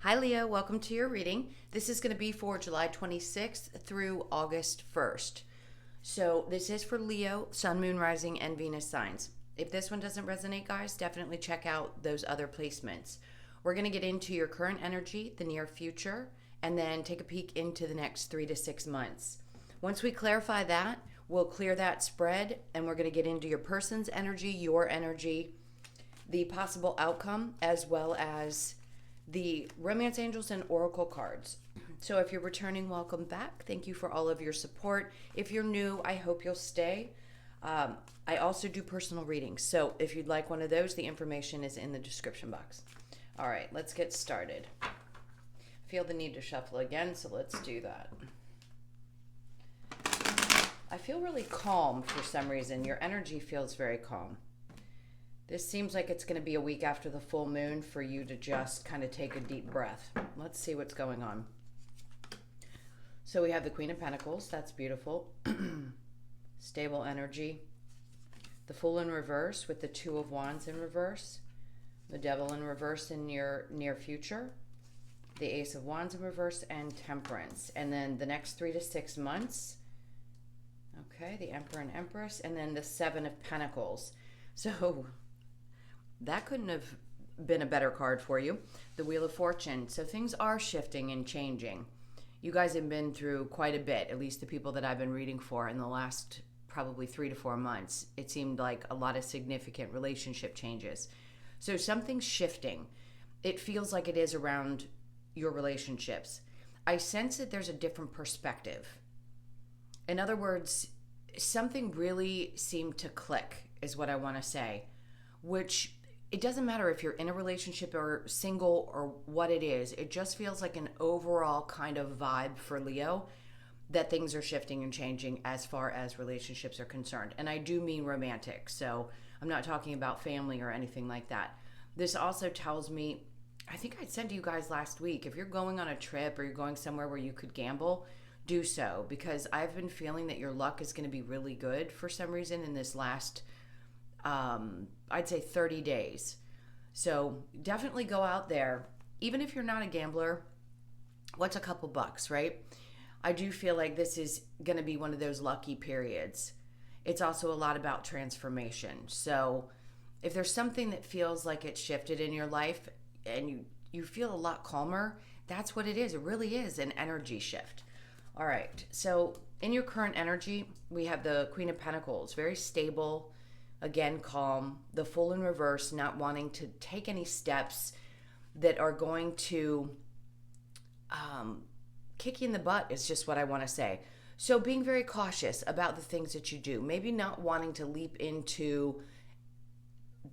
Hi Leo, welcome to your reading. This is going to be for July 26th through August 1st. So this is for Leo, Sun, Moon, Rising, and Venus signs. If this one doesn't resonate, guys, definitely check out those other placements. We're going to get into your current energy, the near future, and then take a peek into the next 3 to 6 months. Once we clarify that, we'll clear that spread, and we're going to get into your person's energy, your energy, the possible outcome, as well as the romance angels and oracle cards. So if you're returning, welcome back. Thank you for all of your support. If you're new, I hope you'll stay. I also do personal readings, so if you'd like one of those, the information is in the description box. All right, let's get started. I feel the need to shuffle again, so let's do that. I feel really calm for some reason. Your energy feels very calm. This seems like it's going to be a week after the full moon for you to just kind of take a deep breath. Let's see what's going on. So we have the Queen of Pentacles. That's beautiful. Stable energy. The Fool in reverse with the Two of Wands in reverse. The Devil in reverse in your near future. The Ace of Wands in reverse and Temperance. And then the next 3 to 6 months. Okay, the Emperor and Empress. And then the Seven of Pentacles. So that couldn't have been a better card for you. The Wheel of Fortune. So things are shifting and changing. You guys have been through quite a bit, at least the people that I've been reading for in the last probably 3 to 4 months. It seemed like a lot of significant relationship changes. So something's shifting. It feels like it is around your relationships. I sense that there's a different perspective. In other words, something really seemed to click, is what I want to say, which it doesn't matter if you're in a relationship or single or what it is. It just feels like an overall kind of vibe for Leo that things are shifting and changing as far as relationships are concerned. And I do mean romantic. So I'm not talking about family or anything like that. This also tells me, I think I said to you guys last week, if you're going on a trip or you're going somewhere where you could gamble, do so, because I've been feeling that your luck is going to be really good for some reason in this last I'd say 30 days. So definitely go out there. Even if you're not a gambler, what's a couple bucks, right? I do feel like this is going to be one of those lucky periods. It's also a lot about transformation. So if there's something that feels like it's shifted in your life and you feel a lot calmer, that's what it is. It really is an energy shift. All right. So in your current energy, we have the Queen of Pentacles, very stable. Again, calm. The Fool in reverse, not wanting to take any steps that are going to kick you in the butt is just what I want to say. So being very cautious about the things that you do. Maybe not wanting to leap into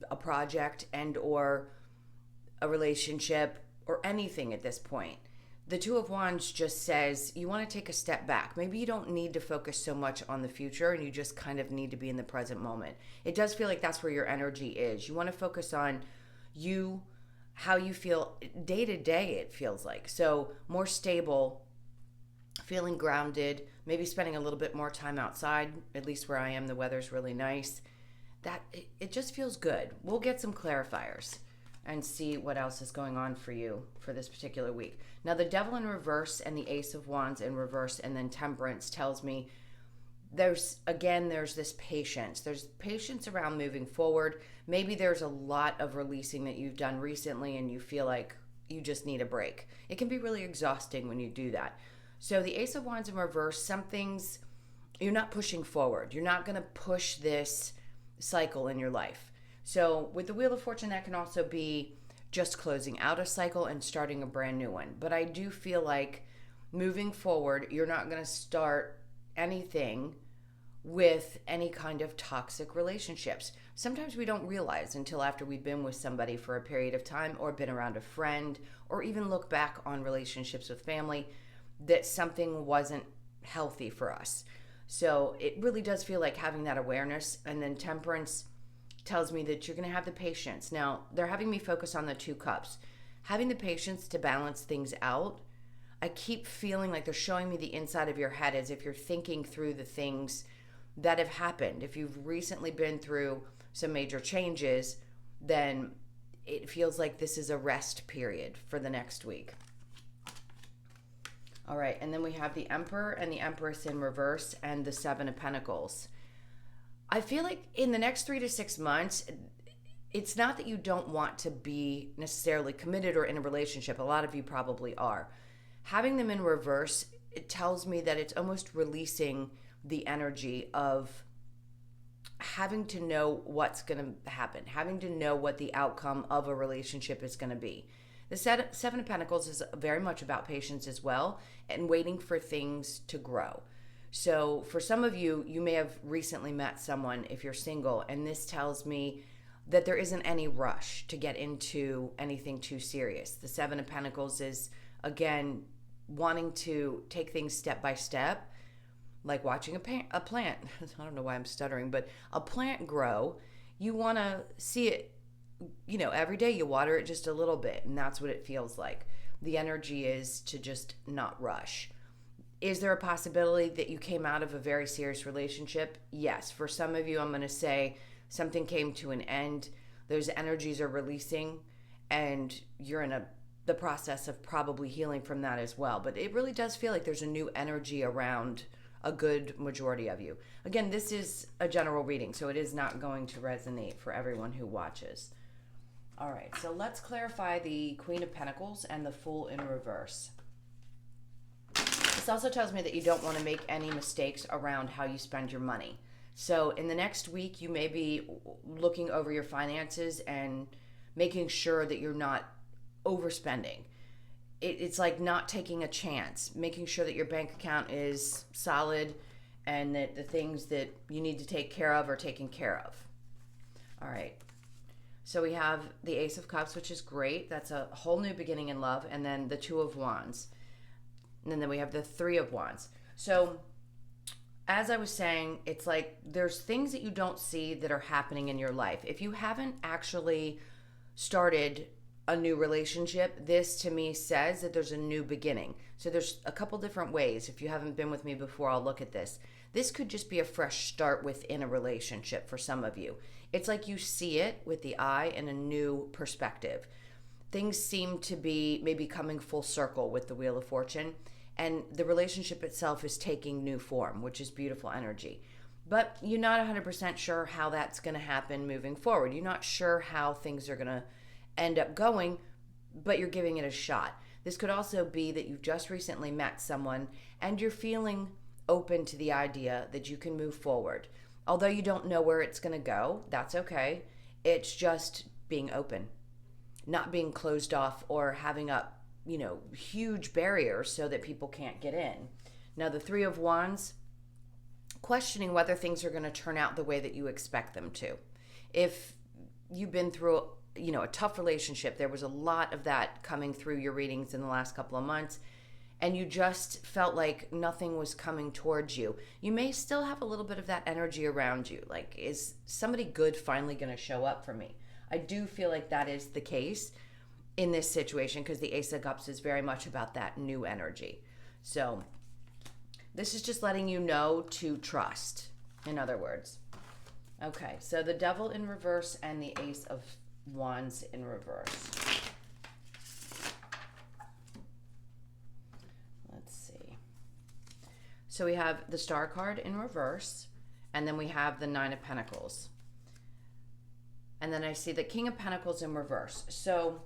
a project and or a relationship or anything at this point. The Two of Wands just says you want to take a step back. Maybe you don't need to focus so much on the future and you just kind of need to be in the present moment. It does feel like that's where your energy is. You want to focus on you, how you feel day to day, it feels like. So more stable, feeling grounded, maybe spending a little bit more time outside. At least where I am, the weather's really nice. It just feels good. We'll get some clarifiers and see what else is going on for you for this particular week. Now, the Devil in reverse and the Ace of Wands in reverse and then Temperance tells me there's this patience. There's patience around moving forward. Maybe there's a lot of releasing that you've done recently and you feel like you just need a break. It can be really exhausting when you do that. So the Ace of Wands in reverse, you're not pushing forward. You're not going to push this cycle in your life. So with the Wheel of Fortune, that can also be just closing out a cycle and starting a brand new one. But I do feel like moving forward, you're not going to start anything with any kind of toxic relationships. Sometimes we don't realize until after we've been with somebody for a period of time or been around a friend or even look back on relationships with family that something wasn't healthy for us. So it really does feel like having that awareness. And then Temperance tells me that you're going to have the patience. Now, they're having me focus on the 2 cups. Having the patience to balance things out. I keep feeling like they're showing me the inside of your head as if you're thinking through the things that have happened. If you've recently been through some major changes, then it feels like this is a rest period for the next week. All right, and then we have the Emperor and the Empress in reverse and the Seven of Pentacles. I feel like in the next 3 to 6 months, it's not that you don't want to be necessarily committed or in a relationship. A lot of you probably are. Having them in reverse, it tells me that it's almost releasing the energy of having to know what's going to happen, having to know what the outcome of a relationship is going to be. The Seven of Pentacles is very much about patience as well and waiting for things to grow. So for some of you, you may have recently met someone if you're single, and this tells me that there isn't any rush to get into anything too serious. The Seven of Pentacles is, again, wanting to take things step by step, like watching a plant. I don't know why I'm stuttering, but a plant grow. You want to see it, every day you water it just a little bit, and that's what it feels like. The energy is to just not rush. Is there a possibility that you came out of a very serious relationship? Yes. For some of you, I'm going to say something came to an end. Those energies are releasing, and you're in the process of probably healing from that as well. But it really does feel like there's a new energy around a good majority of you. Again, this is a general reading, so it is not going to resonate for everyone who watches. All right, so let's clarify the Queen of Pentacles and the Fool in reverse. This also tells me that you don't want to make any mistakes around how you spend your money. So in the next week, you may be looking over your finances and making sure that you're not overspending. It's like not taking a chance, making sure that your bank account is solid and that the things that you need to take care of are taken care of. All right. So we have the Ace of Cups, which is great. That's a whole new beginning in love. And then the Two of Wands. And then we have the Three of Wands. So as I was saying, it's like there's things that you don't see that are happening in your life. If you haven't actually started a new relationship, this to me says that there's a new beginning. So there's a couple different ways. If you haven't been with me before, I'll look at this. This could just be a fresh start within a relationship for some of you. It's like you see it with the eye in a new perspective. Things seem to be maybe coming full circle with the Wheel of Fortune, and the relationship itself is taking new form, which is beautiful energy. But you're not 100% sure how that's going to happen moving forward. You're not sure how things are going to end up going, but you're giving it a shot. This could also be that you've just recently met someone and you're feeling open to the idea that you can move forward. Although you don't know where it's going to go, that's okay. It's just being open, not being closed off or having up, huge barriers so that people can't get in. Now, the Three of Wands, questioning whether things are going to turn out the way that you expect them to. If you've been through a tough relationship, there was a lot of that coming through your readings in the last couple of months, and you just felt like nothing was coming towards you. You may still have a little bit of that energy around you. Like, is somebody good finally going to show up for me? I do feel like that is the case in this situation because the Ace of Cups is very much about that new energy. So this is just letting you know to trust, in other words. Okay, so the Devil in reverse and the Ace of Wands in reverse. Let's see. So we have the Star card in reverse, and then we have the Nine of Pentacles. And then I see the King of Pentacles in reverse. So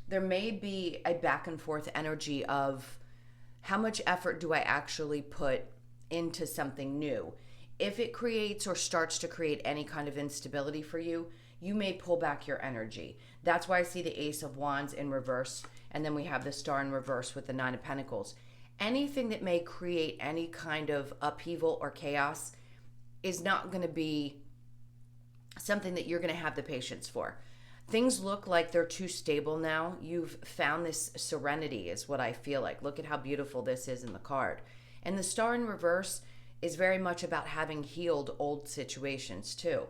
there may be a back and forth energy of how much effort do I actually put into something new? If it creates or starts to create any kind of instability for you, you may pull back your energy. That's why I see the Ace of Wands in reverse, and then we have the Star in reverse with the Nine of Pentacles. Anything that may create any kind of upheaval or chaos is not going to be something that you're going to have the patience for. Things look like they're too stable now. You've found this serenity is what I feel like. Look at how beautiful this is in the card. And the Star in reverse is very much about having healed old situations too.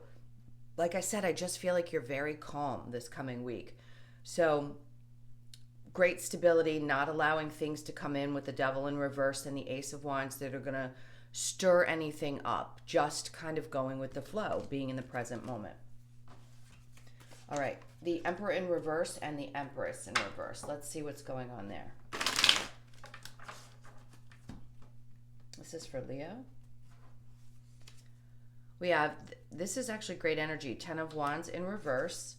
Like I said, I just feel like you're very calm this coming week. So great stability, not allowing things to come in with the Devil in reverse and the Ace of Wands that are going to stir anything up. Just kind of going with the flow, being in the present moment. All right, the Emperor in reverse and the Empress in reverse. Let's see what's going on there. This is for Leo. We have, this is actually great energy, 10 of Wands in reverse,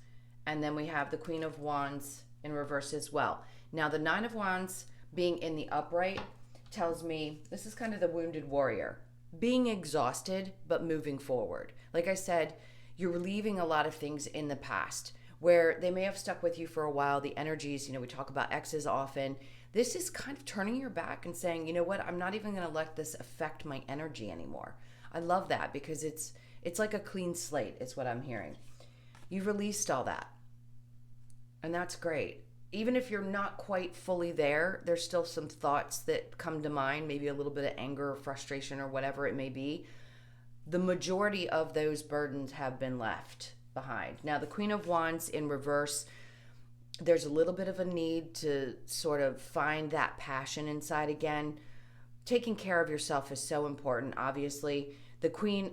and then we have the Queen of Wands in reverse as well. Now, the 9 of Wands being in the upright tells me this is kind of the wounded warrior, being exhausted, but moving forward. Like I said, you're relieving a lot of things in the past where they may have stuck with you for a while. The energies, we talk about exes often. This is kind of turning your back and saying, you know what, I'm not even going to let this affect my energy anymore. I love that because it's like a clean slate is what I'm hearing. You've released all that. And that's great. Even if you're not quite fully there, there's still some thoughts that come to mind, maybe a little bit of anger or frustration or whatever it may be. The majority of those burdens have been left behind. Now, the Queen of Wands in reverse, there's a little bit of a need to sort of find that passion inside again. Taking care of yourself is so important, obviously. The Queen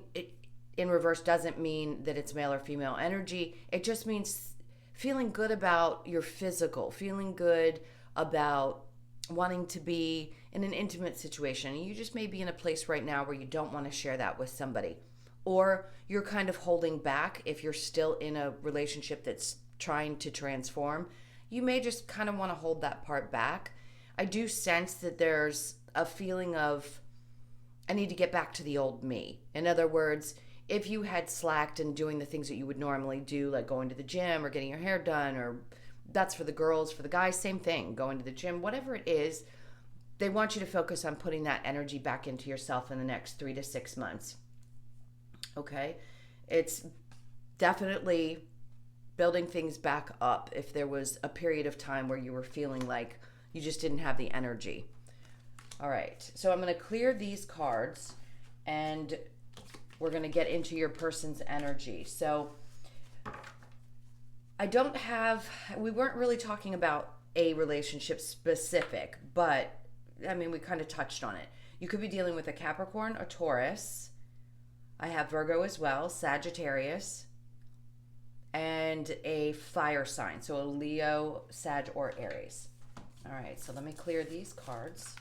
in reverse doesn't mean that it's male or female energy. It just means feeling good about your physical, feeling good about wanting to be in an intimate situation. You just may be in a place right now where you don't want to share that with somebody. Or you're kind of holding back if you're still in a relationship that's trying to transform. You may just kind of want to hold that part back. I do sense that there's a feeling of, I need to get back to the old me. In other words, if you had slacked and doing the things that you would normally do, like going to the gym or getting your hair done, or that's for the girls, for the guys, same thing, going to the gym, whatever it is, they want you to focus on putting that energy back into yourself in the next 3 to 6 months. Okay? It's definitely building things back up if there was a period of time where you were feeling like you just didn't have the energy. All right, so I'm going to clear these cards and we're going to get into your person's energy. So we weren't really talking about a relationship specific, but I mean, we kind of touched on it. You could be dealing with a Capricorn, a Taurus. I have Virgo as well, Sagittarius, and a fire sign. So a Leo, Sag, or Aries. All right, so let me clear these cards.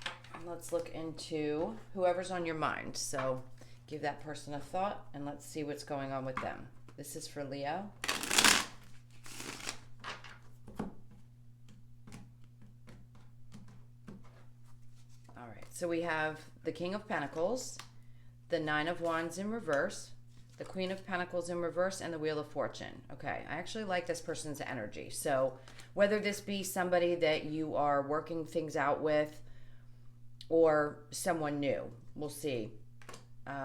And let's look into whoever's on your mind. So give that person a thought and let's see what's going on with them. This is for Leo. All right, so we have the King of Pentacles, the 9 of Wands in reverse, the Queen of Pentacles in reverse, and the Wheel of Fortune. Okay, I actually like this person's energy. So whether this be somebody that you are working things out with or someone new, we'll see.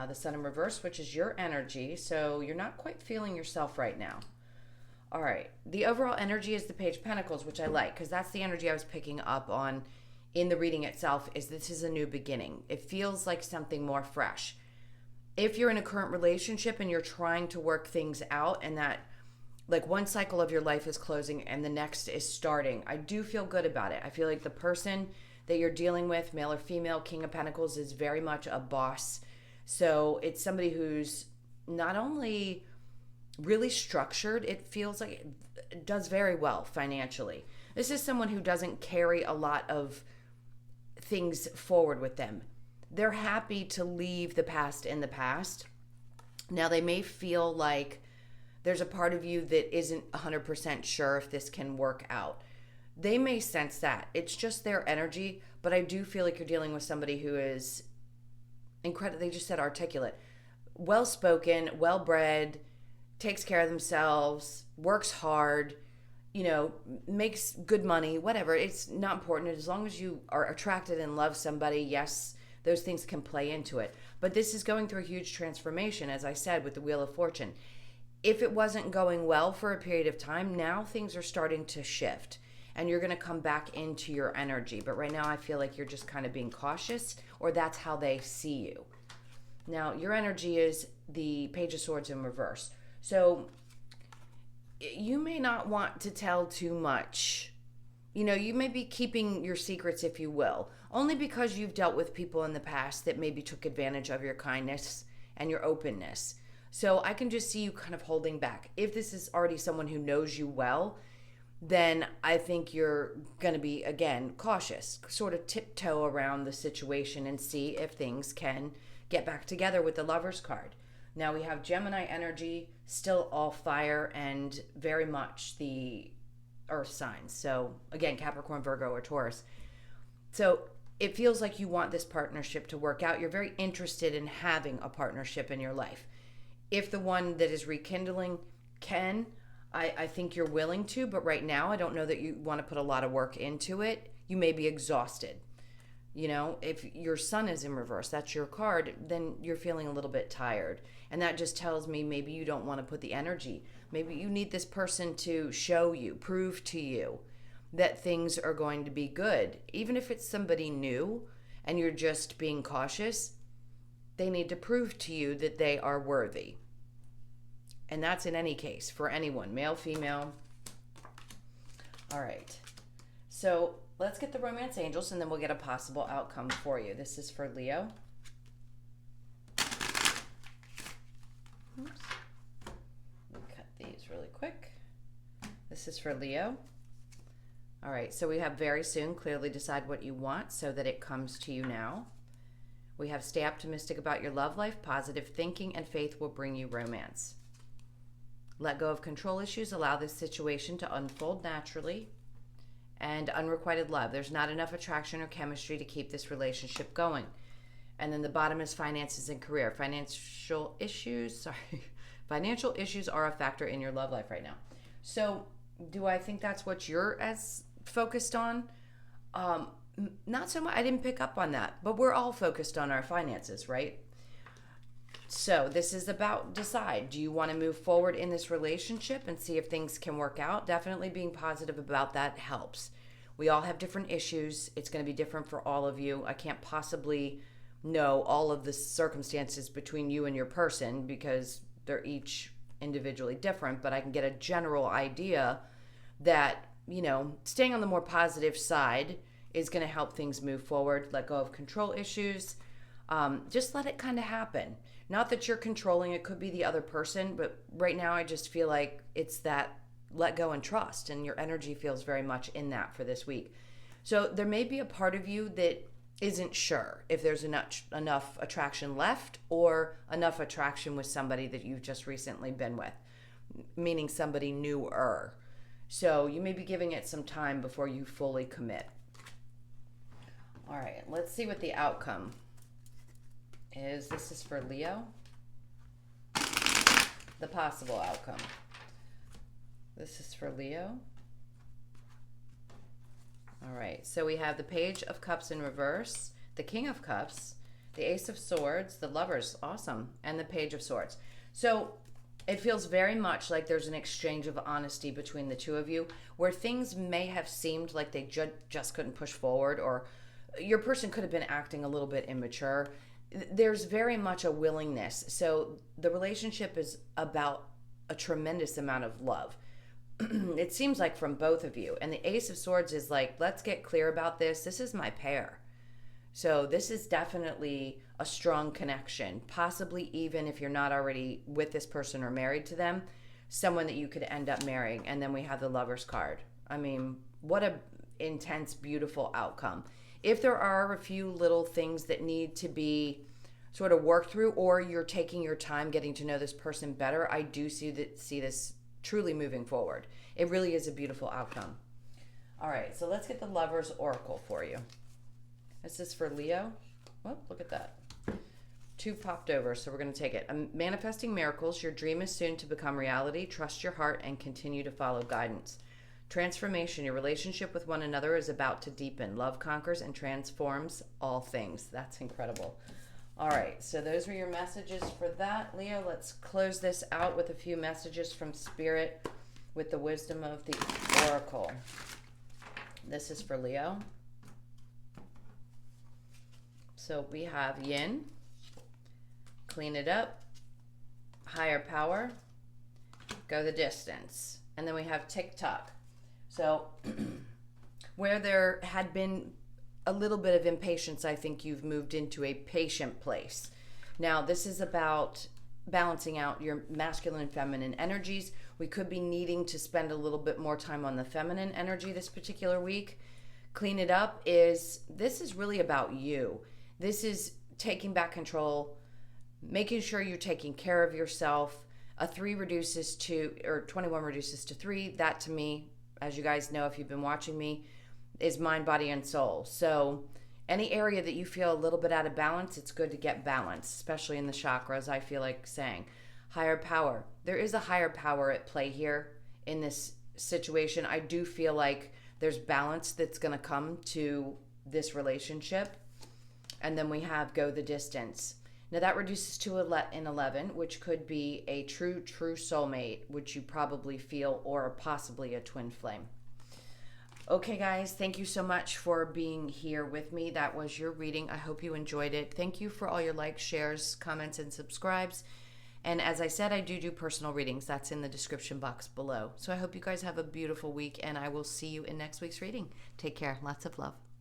The Sun in reverse, which is your energy. So you're not quite feeling yourself right now. All right, the overall energy is the Page of Pentacles, which I like because that's the energy I was picking up on in the reading itself, is this is a new beginning. It feels like something more fresh. If you're in a current relationship and you're trying to work things out and that like one cycle of your life is closing and the next is starting, I do feel good about it. I feel like the person that you're dealing with, male or female, King of Pentacles, is very much a boss. So it's somebody who's not only really structured, it feels like it does very well financially. This is someone who doesn't carry a lot of things forward with them. They're happy to leave the past in the past. Now, they may feel like there's a part of you that isn't 100% sure if this can work out. They may sense that. It's just their energy, but I do feel like you're dealing with somebody who is incredible. They just said articulate, well-spoken, well-bred, takes care of themselves, works hard, makes good money, whatever. It's not important. As long as you are attracted and love somebody, yes, those things can play into it. But this is going through a huge transformation, as I said, with the Wheel of Fortune. If it wasn't going well for a period of time, now things are starting to shift and you're going to come back into your energy. But right now I feel like you're just kind of being cautious, or that's how they see you. Now, your energy is the Page of Swords in reverse. So you may not want to tell too much. You may be keeping your secrets, if you will, only because you've dealt with people in the past that maybe took advantage of your kindness and your openness. So I can just see you kind of holding back. If this is already someone who knows you well, then I think you're going to be, again, cautious, sort of tiptoe around the situation and see if things can get back together with the Lover's card. Now we have Gemini energy, still all fire and very much the earth signs. So again, Capricorn, Virgo, or Taurus. So it feels like you want this partnership to work out. You're very interested in having a partnership in your life. If the one that is rekindling can, I think you're willing to, but right now I don't know that you want to put a lot of work into it. You may be exhausted. You know, if your sun is in reverse, that's your card, then you're feeling a little bit tired. And that just tells me maybe you don't want to put the energy. Maybe you need this person to show you, prove to you that things are going to be good. Even if it's somebody new and you're just being cautious, they need to prove to you that they are worthy. And that's in any case, for anyone, male, female. All right. So let's get the romance angels and then we'll get a possible outcome for you. This is for Leo. Oops. Let me cut these really quick. This is for Leo. All right, so we have very soon, clearly decide what you want so that it comes to you now. We have stay optimistic about your love life, positive thinking, and faith will bring you romance. Let go of control issues, allow this situation to unfold naturally. And unrequited love. There's not enough attraction or chemistry to keep this relationship going. And then the bottom is finances and career. Financial issues are a factor in your love life right now. So do I think that's what you're as focused on? Not so much. I didn't pick up on that, but we're all focused on our finances, right? So this is about decide. Do you want to move forward in this relationship and see if things can work out? Definitely being positive about that helps. We all have different issues. It's going to be different for all of you. I can't possibly know all of the circumstances between you and your person because they're each individually different, but I can get a general idea that, you know, staying on the more positive side is going to help things move forward. Let go of control issues. Just let it kind of happen. Not that you're controlling, it could be the other person, but right now I just feel like it's that let go and trust, and your energy feels very much in that for this week. So there may be a part of you that isn't sure if there's enough attraction left or enough attraction with somebody that you've just recently been with, meaning somebody newer. So you may be giving it some time before you fully commit. All right, let's see what the outcome is. This is for Leo. The possible outcome. This is for Leo. All right, so we have the Page of Cups in reverse, the King of Cups, the Ace of Swords, the Lovers, awesome, and the Page of Swords. So it feels very much like there's an exchange of honesty between the two of you where things may have seemed like they just couldn't push forward, or your person could have been acting a little bit immature. There's very much a willingness. So the relationship is about a tremendous amount of love. It seems like from both of you. And the Ace of Swords is like, let's get clear about this. This is my pair. So this is definitely a strong connection. Possibly even if you're not already with this person or married to them, someone that you could end up marrying. And then we have the Lover's card. I mean, what a intense, beautiful outcome. If there are a few little things that need to be sort of worked through, or you're taking your time getting to know this person better, I do see this truly moving forward. It really is a beautiful outcome. All right, so let's get the Lover's Oracle for you. This is for Leo. Oh, look at that. 2 popped over, so we're going to take it. Manifesting miracles. Your dream is soon to become reality. Trust your heart and continue to follow guidance. Transformation. Your relationship with one another is about to deepen. Love conquers and transforms all things. That's incredible. All right, so those were your messages for that, Leo. Let's close this out with a few messages from Spirit with the wisdom of the Oracle. This is for Leo. So we have Yin, clean it up, higher power, go the distance. And then we have tick-tock. So where there had been a little bit of impatience, I think you've moved into a patient place. Now, this is about balancing out your masculine and feminine energies. We could be needing to spend a little bit more time on the feminine energy this particular week. Clean it up this is really about you. This is taking back control, making sure you're taking care of yourself. A 3 reduces to, or 21 reduces to 3. That to me, as you guys know if you've been watching me, is mind, body, and soul. So any area that you feel a little bit out of balance, it's good to get balance, especially in the chakras, I feel like saying. Higher power. There is a higher power at play here in this situation. I do feel like there's balance that's going to come to this relationship. And then we have go the distance. Now that reduces to an 11, which could be a true soulmate, which you probably feel, or possibly a twin flame. Okay, guys, thank you so much for being here with me. That was your reading. I hope you enjoyed it. Thank you for all your likes, shares, comments, and subscribes. And as I said, I do personal readings. That's in the description box below. So I hope you guys have a beautiful week, and I will see you in next week's reading. Take care. Lots of love.